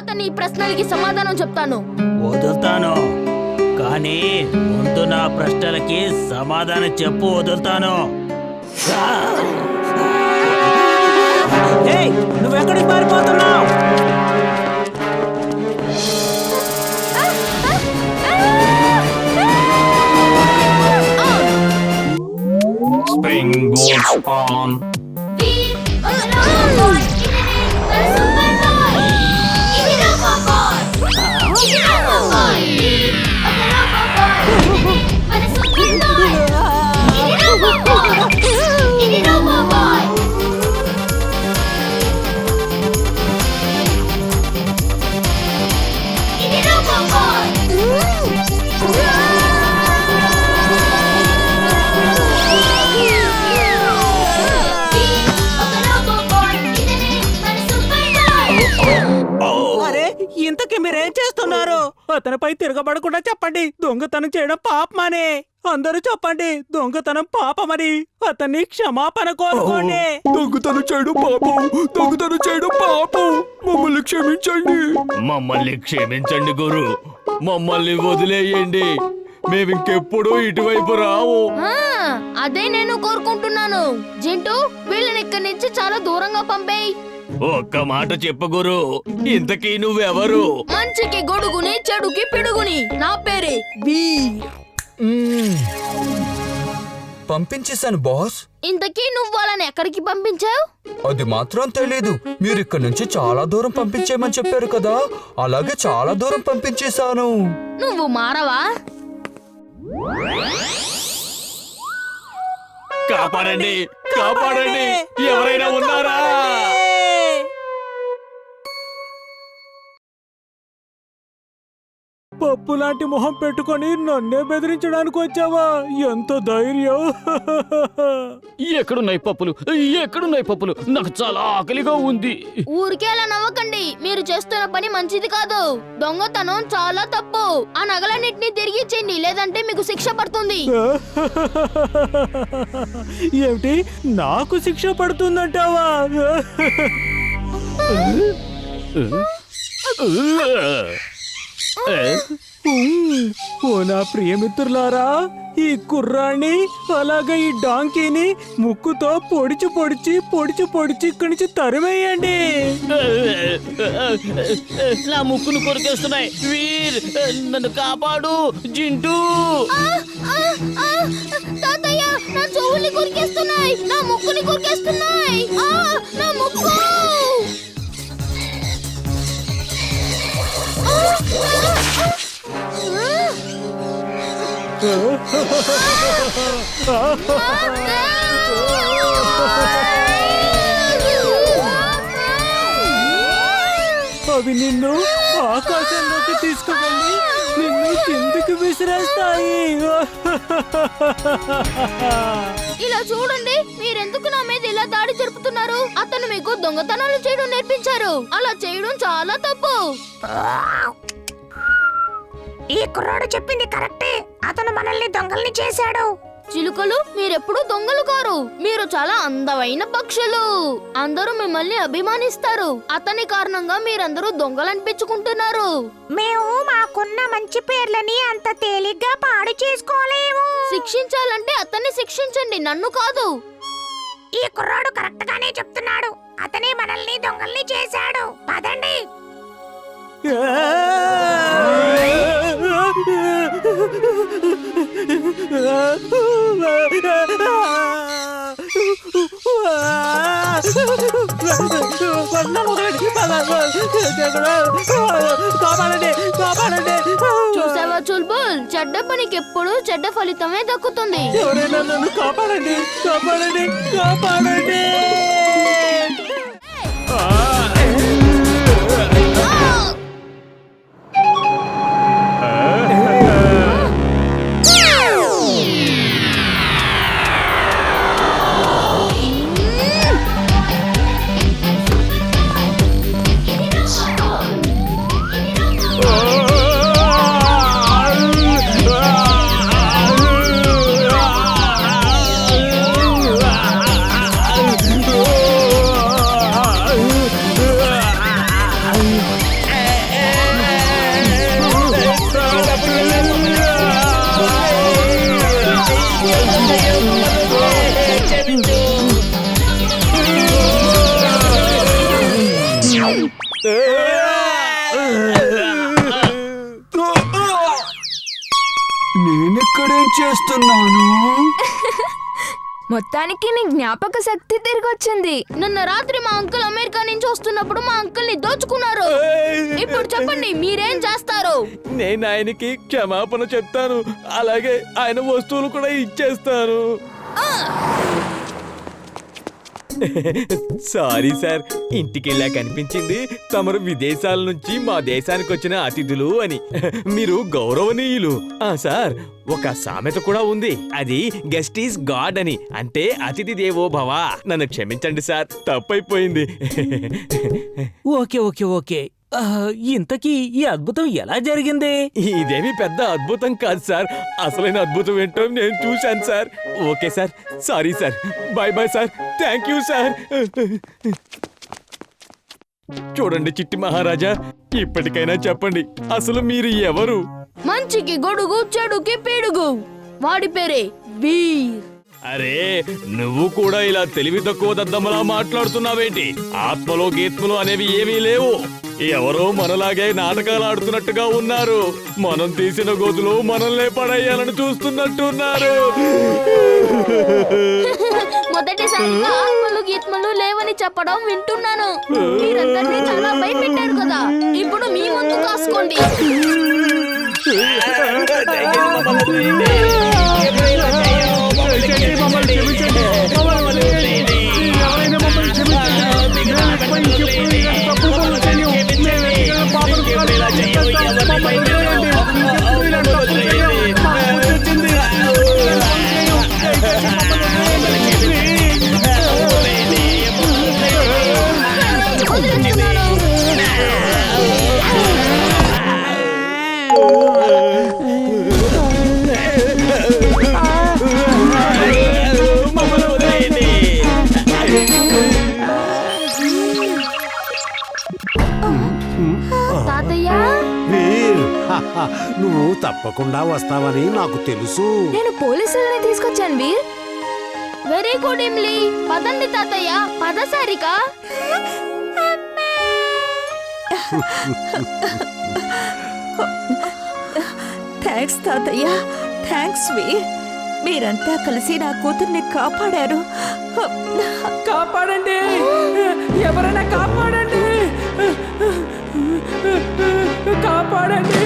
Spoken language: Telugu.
తర్వాత నీ ప్రశ్నలకి సమాధానం చెప్తాను. వదులుతాను, కానీ ముందు నా ప్రశ్నలకి సమాధానం చెప్పు. వదులుతాను. నువ్వెక్కడికి పారిపోతున్నావు? Spring goes on. ఇంతకీ మీరేం చేస్తున్నారు? అతనిపై తిరగబడకుండా చెప్పండి. దొంగతనం చేయడం పాపమని అందరూ చెప్పండి. దొంగతనం పాపమని అతన్ని క్షమాపణ కోరుకోండి. దొంగతనం చేయడం పాపం, దొంగతనం చేయడం పాపం. మమ్మల్ని క్షమించండి. మమ్మల్ని క్షమించండి గురు, మమ్మల్ని వదిలేయండి. మేమింకెప్పుడు ఇటువైపు రావు. అదే నేను కోరుకుంటున్నాను. జింటూ, వీళ్ళని ఇక్కడి నుంచి చాలా దూరంగా పంపేయ్. ఒక్క మాట చెప్పు గురు, ఇంతకీ నువ్వెవరు? మంచికి గొడుగుని, చెడుకి పిడుగుని. నా పేరే వీర్. పంపించేశాను బాస్. ఇంతకీ నువ్వు వాళ్ళని ఎక్కడికి పంపించావు? అది మాత్రం తెలీదు. మీరు ఇక్కడ నుంచి చాలా దూరం పంపించేయమని చెప్పారు కదా, అలాగే చాలా దూరం పంపించేశాను. నువ్వు మారవా? కాపాడండి, కాపాడండి, ఎవరైనా ఉన్నారా? పప్పు లాంటి మొహం పెట్టుకొని నన్నే బెదిరించడానికి వచ్చావా? ఎంత ధైర్యం! ఎక్కడున్నాయి పప్పులు? ఎక్కడున్నాయి పప్పులు? నాకు చాలా ఆకలిగా ఉంది. ఊరికే అలా నవ్వకండి. మీరు చేస్తున్న పని మంచిది కాదు. దొంగతనం చాలా తప్పు. ఆ నగలన్నిటినీ తిరిగి ఇచ్చేయండి, లేదంటే మీకు శిక్ష పడుతుంది. ఏమిటి, నాకు శిక్ష పడుతుందంటావా? ఓ నా ప్రియమిత్రులారా, ఈ కుర్రాన్ని అలాగే ఈ డాంకీని ముక్కుతో పొడిచి పొడిచి పొడిచి పొడిచి ఇక్కడి నుంచి తరివేయండి. నా ముక్కును కొరికేస్తున్నాయి. వీర్, నన్ను కాపాడు. జింటూ, తాతయ్య, నా చెవుల్ని కొరికేస్తున్నాయి, నా ముక్కుని కొరికేస్తున్నాయి. నా ముక్కు! అవి నిన్ను ఆకాశంలోకి తీసుకువెళ్ళి నిన్ను కిందికి విసిరేస్తాయి. ఇలా చూడండి, మీరెందుకు నా మీద ఇలా దాడి జరుపుతున్నారు? అతను మీకు దొంగతనాలు చేయడం నేర్పించారు. అలా చేయడం చాలా తప్పు. ఈ కుర్రాడు చెప్పింది కరెక్టే. అతను మనల్ని దొంగల్ని చేశాడు. చిలుకలు, మీరెప్పుడు దొంగలు కారు. మీరు చాలా అందమైన పక్షులు. అందరూ మిమ్మల్ని అభిమానిస్తారు. అతని కారణంగా మీరందరూ దొంగలనిపించుకుంటున్నారు. మేము మాకున్న మంచి పేర్లని అంత తేలిగ్గా పాడు చేసుకోలేము. శిక్షించాలంటే అతన్ని శిక్షించండి, నన్ను కాదు. ఈ కుర్రాడు కరెక్ట్ గానే చెప్తున్నాడు. అతనే మనల్ని దొంగల్ని చేశాడు. పదండి. చూసావా చుల్బుల్, చెడ్డ పనికి ఎప్పుడు చెడ్డ ఫలితమే దక్కుతుంది. ఎవరైనా నన్ను కాపాడండి, కాపాడండి, కాపాడండి. నేనిక్కడేం చేస్తున్నాను? మొత్తానికి నీ జ్ఞాపక శక్తి తిరిగి వచ్చింది. నిన్న రాత్రి మా అంకుల్ అమెరికా నుంచి వస్తున్నప్పుడు మా అంకుల్ ని దోచుకున్నారు. ఇప్పుడు చెప్పండి మీరేం చేస్తారు? నేను ఆయనకి క్షమాపణ చెప్తాను, అలాగే ఆయన వస్తువులు కూడా ఇచ్చేస్తాను. సారీ సార్, ఇంటికెళ్ళాక అనిపించింది తమరు విదేశాల నుంచి మా దేశానికి వచ్చిన అతిథులు అని. మీరు గౌరవనీయులు. సార్, ఒక సామెత కూడా ఉంది, అది గెస్ట్ ఈస్ గాడ్ అని, అంటే అతిథి దేవో భవ. నన్ను క్షమించండి సార్, తప్పైపోయింది. Okay okay okay. ఇంతకీ ఈ అద్భుతం ఎలా జరిగింది? ఇదేమి పెద్ద అద్భుతం కాదు సార్, అసలైన అద్భుతం ఏంటో నేను చూశాను sir. Okay sir, sorry sir, bye bye sir, thank you sir. చూడండి చిట్టి మహారాజా, ఇప్పటికైనా చెప్పండి, అసలు మీరు ఎవరు? మంచికి గొడుగు, చెడుకి పిడుగు. వాడి పేరే వీర్. అరే, నువ్వు కూడా ఇలా తెలివి తక్కువ దద్దమ్మలా మాట్లాడుతున్నావేంటి? ఆత్మలో గీత్మలు అనేవి ఏమీ లేవు. ఎవరో మనలాగే నాటకాలు ఆడుతున్నట్టుగా ఉన్నారు. మనం తీసిన గోతులు మనల్నే పడేయాలని చూస్తున్నట్టున్నారు. మొదటిసారిగా ఆత్మలు గీత్మలు లేవని చెప్పడం వింటున్నాను. మీరందరినీ చాలా భయపెట్టారు కదా, ఇప్పుడు మీ ముందు కాసుకోండి. తాతయ్య, వీర్, నువ్వు తప్పకుండా వస్తావని నాకు తెలుసు. నేను పోలీసులని తీసుకొచ్చాను వీర్. Very good imli. పదండి తాతయ్య, పద సారిక. థ్యాంక్స్ తాతయ్య, థ్యాంక్స్ వీర్. మీరంతా కలిసి నా కూతుర్ని కాపాడారు. కాపాడండి, ఎవరైనా కాపాడండి, కాపాడండి.